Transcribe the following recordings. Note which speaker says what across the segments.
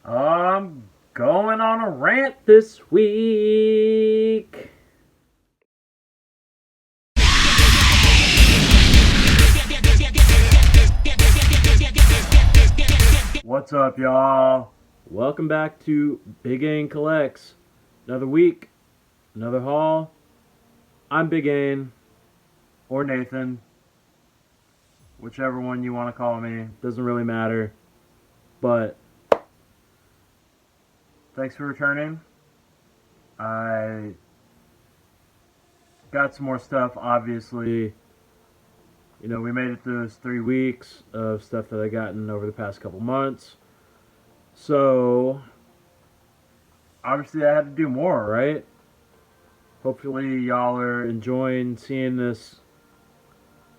Speaker 1: I'm going on a rant this week. What's up, y'all? Welcome back to Big Ain Collects. Another week, another haul. I'm Big Ain, or Nathan, whichever one you want to call me. Doesn't really matter. But thanks for returning. I got some more stuff, obviously. You know, we made it through those 3 weeks of stuff that I gotten over the past couple months. So, obviously I had to do more, right? Hopefully y'all are enjoying seeing this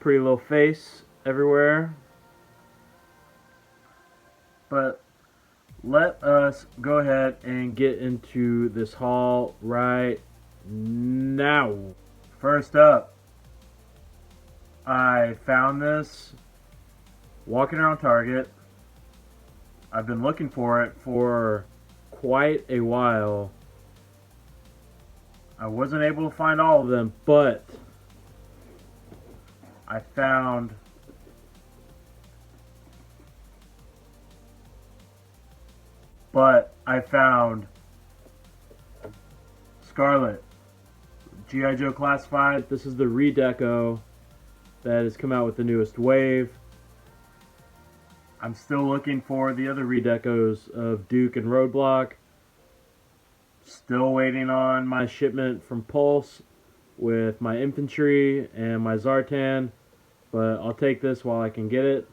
Speaker 1: pretty little face everywhere. But let us go ahead and get into this haul right now. First up, I found this walking around Target. I've been looking for it for quite a while. I wasn't able to find all of them, but I found Scarlet, G.I. Joe Classified. This is the Redeco that has come out with the newest wave. I'm still looking for the other Redecos of Duke and Roadblock. Still waiting on my shipment from Pulse with my infantry and my Zartan, but I'll take this while I can get it.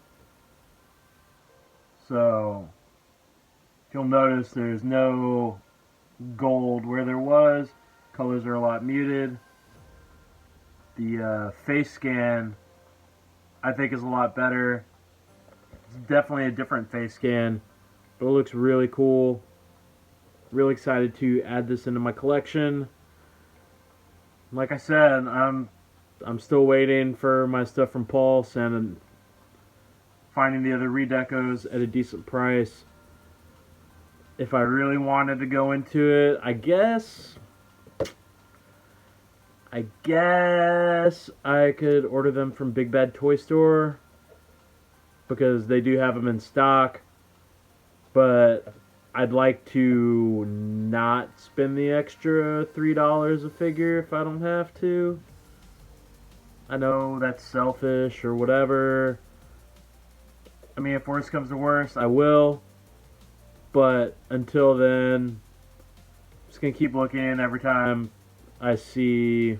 Speaker 1: So, you'll notice there's no gold where there was. Colors are a lot muted. The face scan, I think, is a lot better. It's definitely a different face scan, but it looks really cool. Really excited to add this into my collection. Like I said, I'm still waiting for my stuff from Pulse and finding the other Redecos at a decent price. If I really wanted to go into it, I guess I could order them from Big Bad Toy Store because they do have them in stock, but I'd like to not spend the extra $3 a figure if I don't have to. I know that's selfish or whatever. I mean, if worse comes to worse, I will. But until then, I'm just going to keep looking every time I see,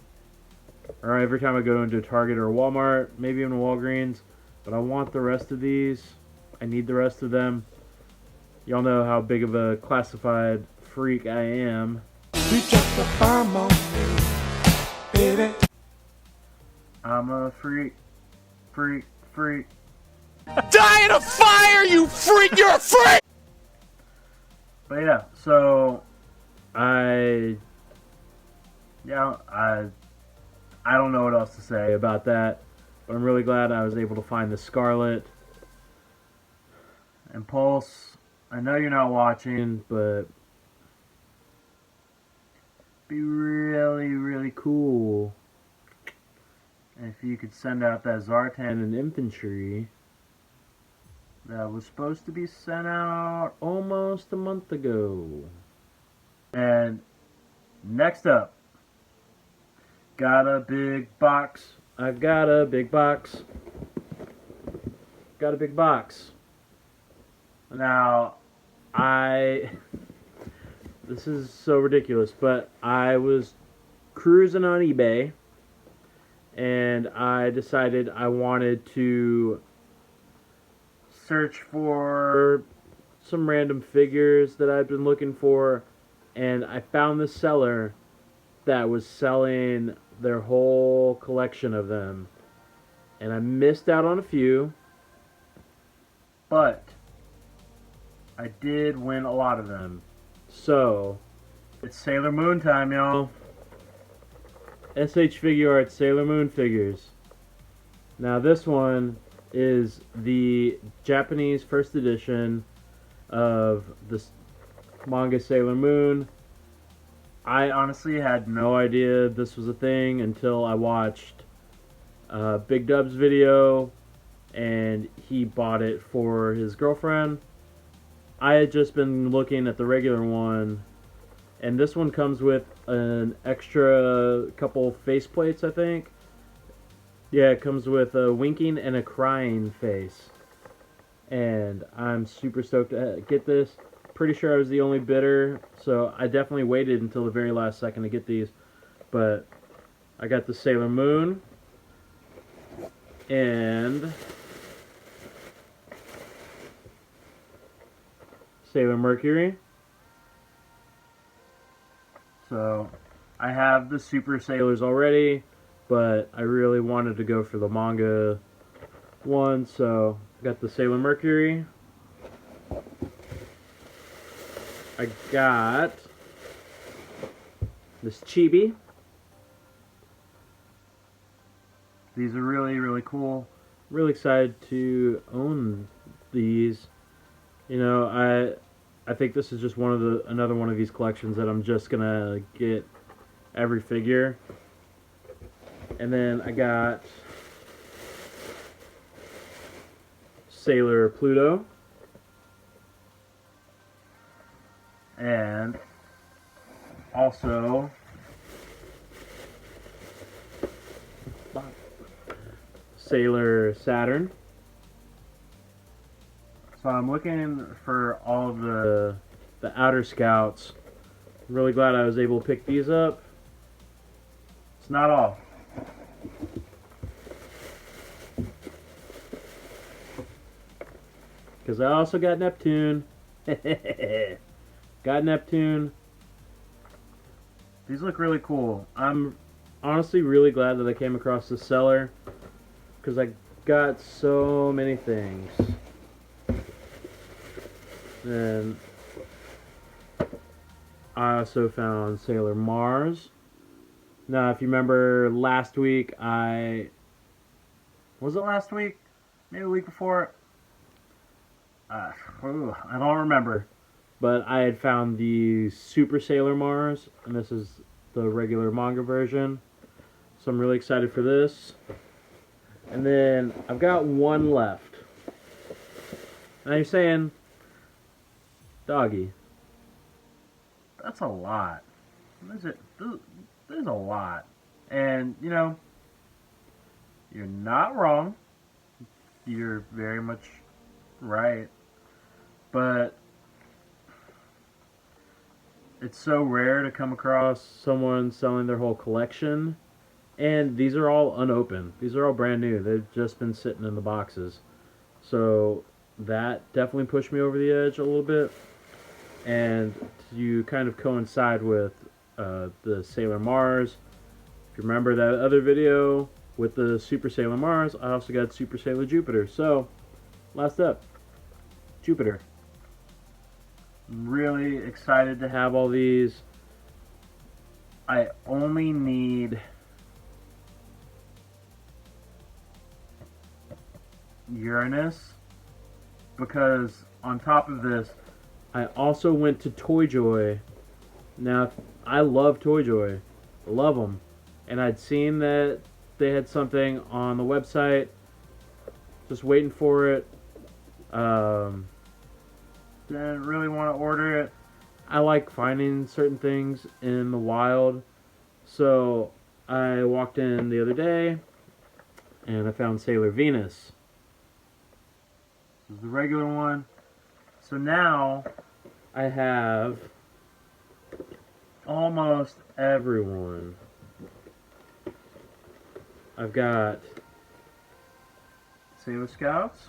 Speaker 1: or every time I go into a Target or a Walmart, maybe even a Walgreens. But I want the rest of these. I need the rest of them. Y'all know how big of a classified freak I am. You drop the bomb on me, baby. I'm a freak.
Speaker 2: Die in a fire, you freak! You're a freak!
Speaker 1: But yeah, so I don't know what else to say about that. But I'm really glad I was able to find the Scarlet. And Pulse, I know you're not watching, but be really, really cool if you could send out that Zartan and infantry that was supposed to be sent out almost a month ago. And next up, got a big box. I got a big box. Got a big box. Now, this is so ridiculous, but I was cruising on eBay, and I decided I wanted to search for some random figures that I've been looking for, and I found this seller that was selling their whole collection of them, and I missed out on a few, but I did win a lot of them. So, it's Sailor Moon time, y'all. SH Figure Art Sailor Moon figures. Now this one is the Japanese first edition of this manga Sailor Moon. I honestly had no idea this was a thing until I watched Big Dub's video, and he bought it for his girlfriend. I had just been looking at the regular one, and this one comes with an extra couple faceplates, I think. Yeah, it comes with a winking and a crying face. And I'm super stoked to get this. Pretty sure I was the only bidder, so I definitely waited until the very last second to get these. But I got the Sailor Moon and Sailor Mercury. So I have the Super Sailors already, but I really wanted to go for the manga one, so I got the Sailor Mercury. I got this Chibi. These are really, really cool. Really excited to own these. You know, I think this is just another one of these collections that I'm just gonna get every figure. And then I got Sailor Pluto. And also Sailor Saturn. So I'm looking for all of the outer scouts. I'm really glad I was able to pick these up. It's not all. Because I also got Neptune. Got Neptune. These look really cool. I'm honestly really glad that I came across this seller, because I got so many things. And I also found Sailor Mars. Now, if you remember last week, was it last week? Maybe the week before? I don't remember. But I had found the Super Sailor Mars, and this is the regular manga version. So I'm really excited for this. And then I've got one left. Now you're saying, doggy, that's a lot. There's a lot. And, you know, you're not wrong. You're very much right. But it's so rare to come across someone selling their whole collection. And these are all unopened. These are all brand new. They've just been sitting in the boxes. So that definitely pushed me over the edge a little bit. And to kind of coincide with the Sailor Mars, if you remember that other video with the Super Sailor Mars, I also got Super Sailor Jupiter. So, last up, Jupiter. I'm really excited to have all these. I only need Uranus, because on top of this, I also went to Toy Joy. Now, I love Toy Joy. I love them. And I'd seen that they had something on the website. Just waiting for it. Didn't really want to order it. I like finding certain things in the wild. So, I walked in the other day, and I found Sailor Venus. This is the regular one. So now, I have almost everyone. I've got Sailor Scouts,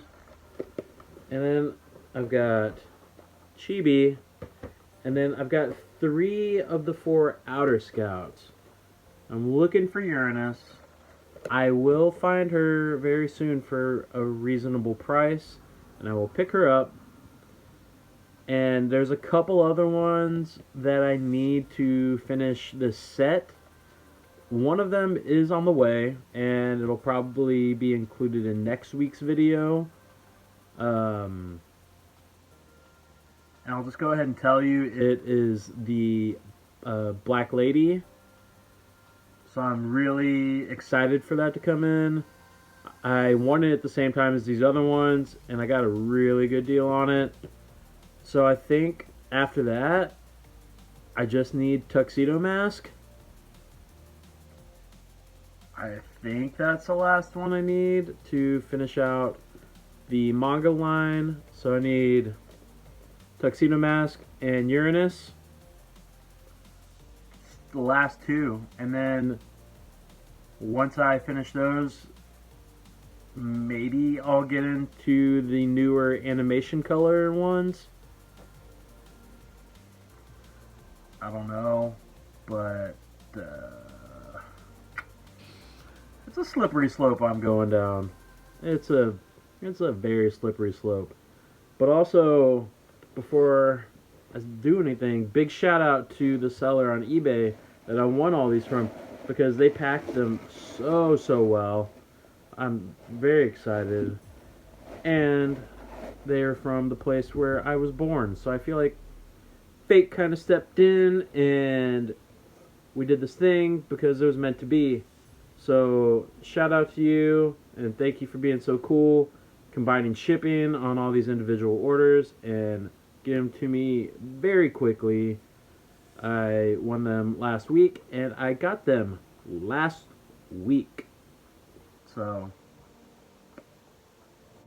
Speaker 1: and then I've got Chibi, and then I've got 3 of the 4 outer scouts. I'm looking for Uranus. I will find her very soon for a reasonable price, and I will pick her up. And there's a couple other ones that I need to finish this set. One of them is on the way, and it'll probably be included in next week's video. And I'll just go ahead and tell you it is the Black Lady. So I'm really excited for that to come in. I wanted it at the same time as these other ones, and I got a really good deal on it. So I think after that, I just need Tuxedo Mask. I think that's the last one I need to finish out the manga line. So I need Tuxedo Mask and Uranus. The last two. And then once I finish those, maybe I'll get into the newer animation color ones. I don't know, but it's a slippery slope I'm going down. It's a very slippery slope. But also, before I do anything, big shout out to the seller on eBay that I won all these from, because they packed them so well. I'm very excited. And they are from the place where I was born, so I feel like fate kind of stepped in and we did this thing because it was meant to be. So shout out to you and thank you for being so cool, combining shipping on all these individual orders and getting them to me very quickly. I won them last week and I got them last week. So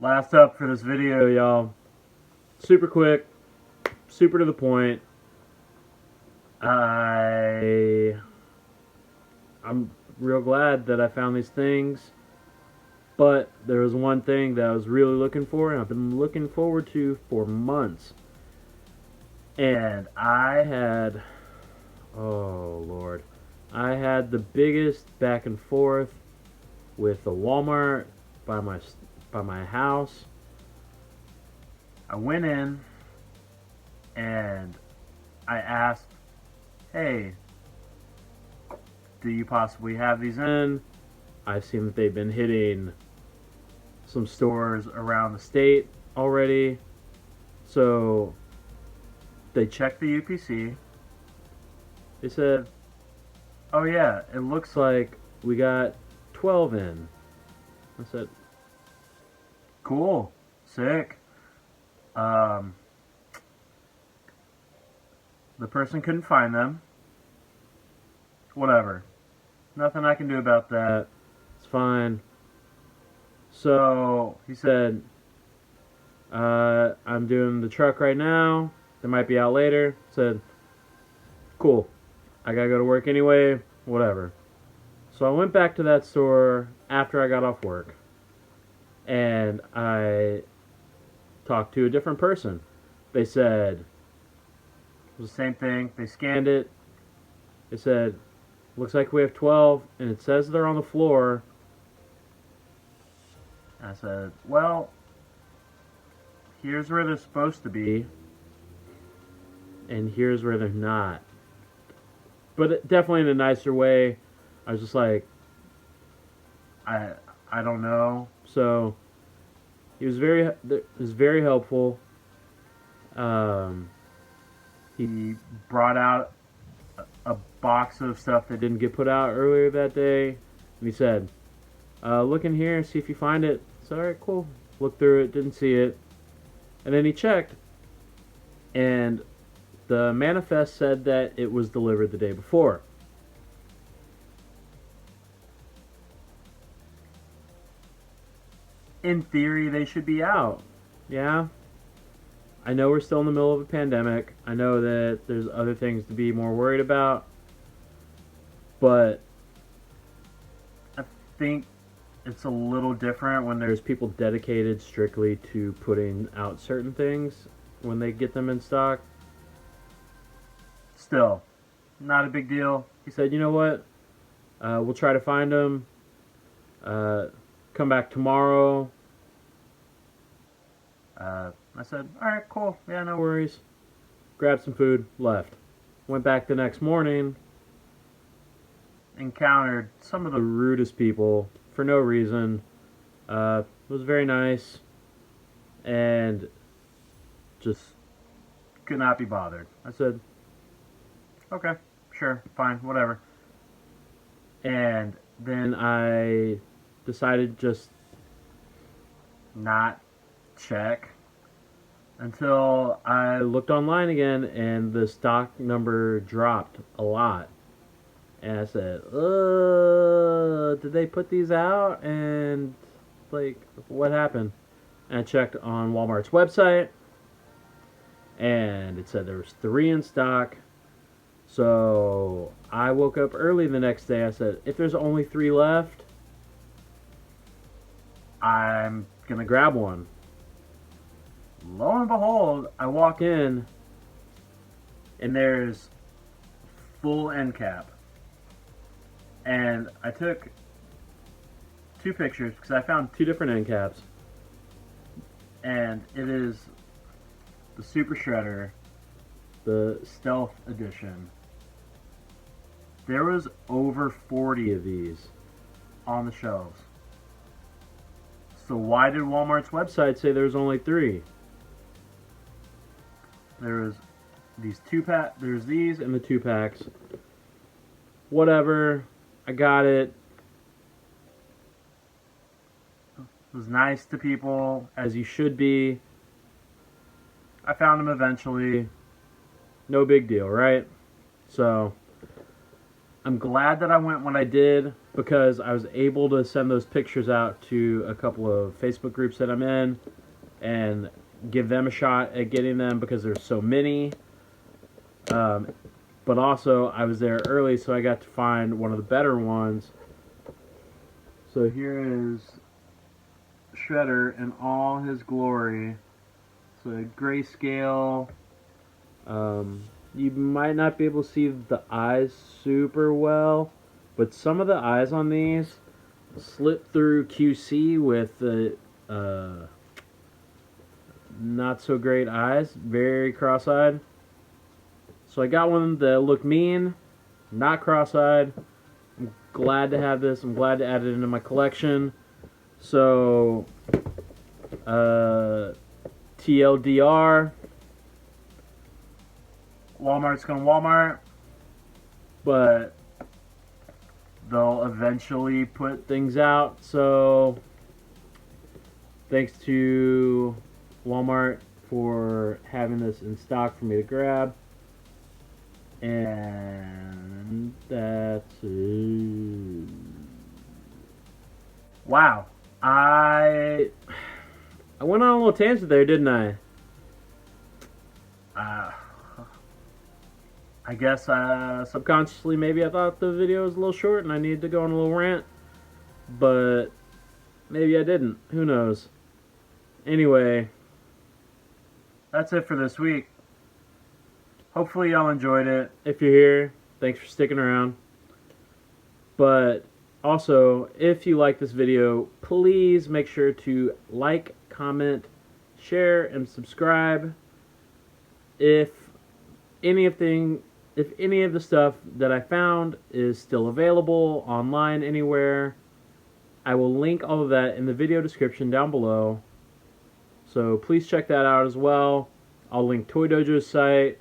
Speaker 1: last up for this video, y'all. Super quick, super to the point. I'm real glad that I found these things, but there was one thing that I was really looking for and I've been looking forward to for months. And I had, oh Lord, I had the biggest back and forth with the Walmart by my house. I went in and I asked, hey, do you possibly have these in? I've seen that they've been hitting some stores around the state already. So they checked the UPC. They said, oh yeah, it looks like we got 12 in. I said, cool, sick. The person couldn't find them. Whatever. Nothing I can do about that. It's fine. So he said, I'm doing the truck right now. They might be out later. Said, cool. I gotta go to work anyway. Whatever. So I went back to that store after I got off work. And I talked to a different person. They said, it was the same thing. They scanned it. They said, looks like we have 12, and it says they're on the floor. I said, well, here's where they're supposed to be, and here's where they're not. But definitely in a nicer way. I was just like, I don't know. So he was very helpful. He brought out a box of stuff that didn't get put out earlier that day, and he said, look in here, see if you find it. So alright, cool. Looked through it, didn't see it. And then he checked, and the manifest said that it was delivered the day before. In theory, they should be out. Yeah. I know we're still in the middle of a pandemic. I know that there's other things to be more worried about. But I think it's a little different when there's people dedicated strictly to putting out certain things when they get them in stock. Still, not a big deal. He said, you know what? We'll try to find them. Come back tomorrow. I said, alright, cool. Yeah, no worries. Grabbed some food, left. Went back the next morning. Encountered some of the rudest people for no reason. It was very nice. And just could not be bothered. I said, okay, sure, fine, whatever. And then I decided just not check until I looked online again and the stock number dropped a lot. And I said, did they put these out? And, like, what happened? And I checked on Walmart's website, and it said there was 3 in stock. So I woke up early the next day. I said, if there's only 3 left, I'm going to grab one. Lo and behold, I walk in, and there's full end cap. And I took 2 pictures because I found 2 different end caps. And it is the Super Shredder, the Stealth Edition. There was over 40 of these on the shelves. So why did Walmart's website say there was only 3? There's these 2-pack, there's these and the 2-packs. Whatever, I got it. Was nice to people, as you should be. I found them eventually. No big deal, right? So, I'm glad that I went when I did, because I was able to send those pictures out to a couple of Facebook groups that I'm in, and give them a shot at getting them, because there's so many. But also, I was there early, so I got to find one of the better ones. So here is Shredder in all his glory. So grayscale. You might not be able to see the eyes super well, but some of the eyes on these slip through QC with the not so great eyes, very cross-eyed. So I got one that looked mean, not cross-eyed. I'm glad to have this. I'm glad to add it into my collection. So, TLDR, Walmart's gonna Walmart, but they'll eventually put things out. So, thanks to Walmart for having this in stock for me to grab. And that's it. Wow. I went on a little tangent there, didn't I? I guess subconsciously maybe I thought the video was a little short and I needed to go on a little rant. But maybe I didn't. Who knows? Anyway, that's it for this week. Hopefully y'all enjoyed it. If you're here, thanks for sticking around. But also, if you like this video, please make sure to like, comment, share, and subscribe. If any of the stuff that I found is still available online anywhere, I will link all of that in the video description down below. So please check that out as well. I'll link Toy Dojo's site.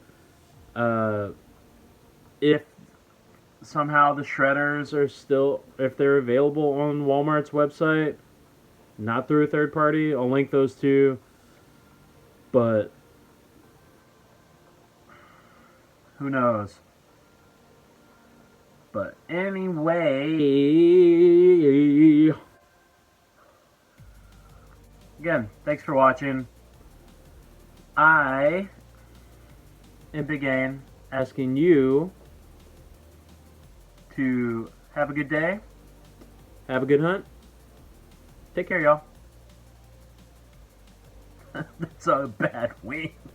Speaker 1: If somehow the shredders are still, if they're available on Walmart's website, not through a third party, I'll link those too. But who knows? But anyway, again, thanks for watching. I am Big Game, asking you to have a good day, have a good hunt, take care, y'all. That's a bad wink.